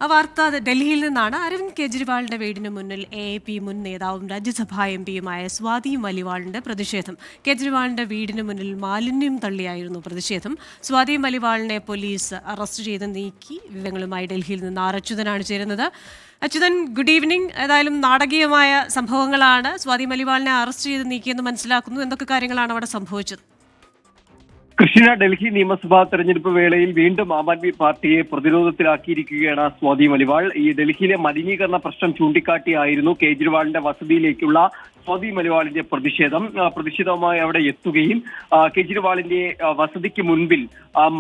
ആ വാർത്ത ഡൽഹിയിൽ നിന്നാണ്. അരവിന്ദ് കെജ്രിവാളിന്റെ വീടിന് മുന്നിൽ AAP മുൻ നേതാവും രാജ്യസഭാ എംപിയുമായ സ്വാതി മലിവാളിന്റെ പ്രതിഷേധം. കെജ്രിവാളിന്റെ വീടിന് മുന്നിൽ മാലിന്യം തള്ളിയായിരുന്നു പ്രതിഷേധം. സ്വാതി മലിവാളിനെ പോലീസ് അറസ്റ്റ് ചെയ്ത് നീക്കി. വിവരങ്ങളുമായി ഡൽഹിയിൽ നിന്ന് അച്യുതനാണ് ചേരുന്നത്. Achuthan, good evening. ഏതായാലും നാടകീയമായ സംഭവങ്ങളാണ്. സ്വാതി മലിവാളിനെ അറസ്റ്റ് ചെയ്ത് നീക്കിയെന്ന് മനസ്സിലാക്കുന്നു. എന്തൊക്കെ കാര്യങ്ങളാണ് അവിടെ സംഭവിച്ചത്? കൃഷ്ണ, ഡൽഹി നിയമസഭാ തെരഞ്ഞെടുപ്പ് വേളയിൽ വീണ്ടും ആം ആദ്മി പാർട്ടിയെ പ്രതിരോധത്തിലാക്കിയിരിക്കുകയാണ് സ്വാതി മലിവാൾ. ഈ ഡൽഹിയിലെ മലിനീകരണ പ്രശ്നം ചൂണ്ടിക്കാട്ടിയായിരുന്നു കേജ്രിവാളിന്റെ വസതിയിലേക്കുള്ള സ്വാതി മലിവാളിന്റെ പ്രതിഷേധവുമായി അവിടെ എത്തുകയും കേജ്രിവാളിന്റെ വസതിക്ക് മുൻപിൽ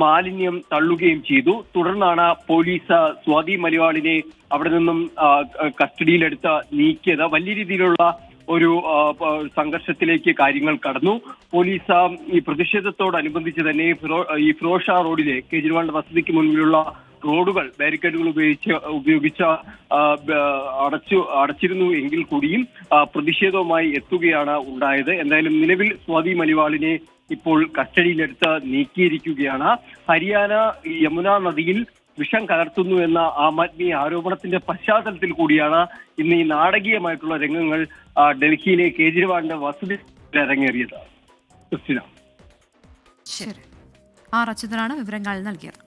മാലിന്യം തള്ളുകയും ചെയ്തു. തുടർന്നാണ് പോലീസ് സ്വാതി മലിവാളിനെ അവിടെ നിന്നും കസ്റ്റഡിയിലെടുത്ത് നീക്കിയത്. വലിയ രീതിയിലുള്ള ഒരു സംഘർഷത്തിലേക്ക് കാര്യങ്ങൾ കടന്നു. പോലീസ് ഈ പ്രതിഷേധത്തോടനുബന്ധിച്ച് തന്നെ ഈ ഫിറോഷ റോഡിലെ കേജ്രിവാളിന്റെ വസതിക്ക് മുൻപിലുള്ള റോഡുകൾ ബാരിക്കേഡുകൾ ഉപയോഗിച്ച് അടച്ചിരുന്നു എങ്കിൽ കൂടിയും പ്രതിഷേധവുമായി എത്തുകയാണ് ഉണ്ടായത്. എന്തായാലും നിലവിൽ സ്വാതി മലിവാളിനെ ഇപ്പോൾ കസ്റ്റഡിയിലെടുത്ത് നീക്കിയിരിക്കുകയാണ്. ഹരിയാന യമുന നദിയിൽ വിഷം കലർത്തുന്നു എന്ന ആം ആദ്മി ആരോപണത്തിന്റെ പശ്ചാത്തലത്തിൽ കൂടിയാണ് ഇന്ന് ഈ നാടകീയമായിട്ടുള്ള രംഗങ്ങൾ ഡൽഹിയിലെ കേജ്രിവാളിന്റെ വസതി അരങ്ങേറിയത്. ശരി, അച്യുതനാണ് വിവരങ്ങൾ നൽകിയത്.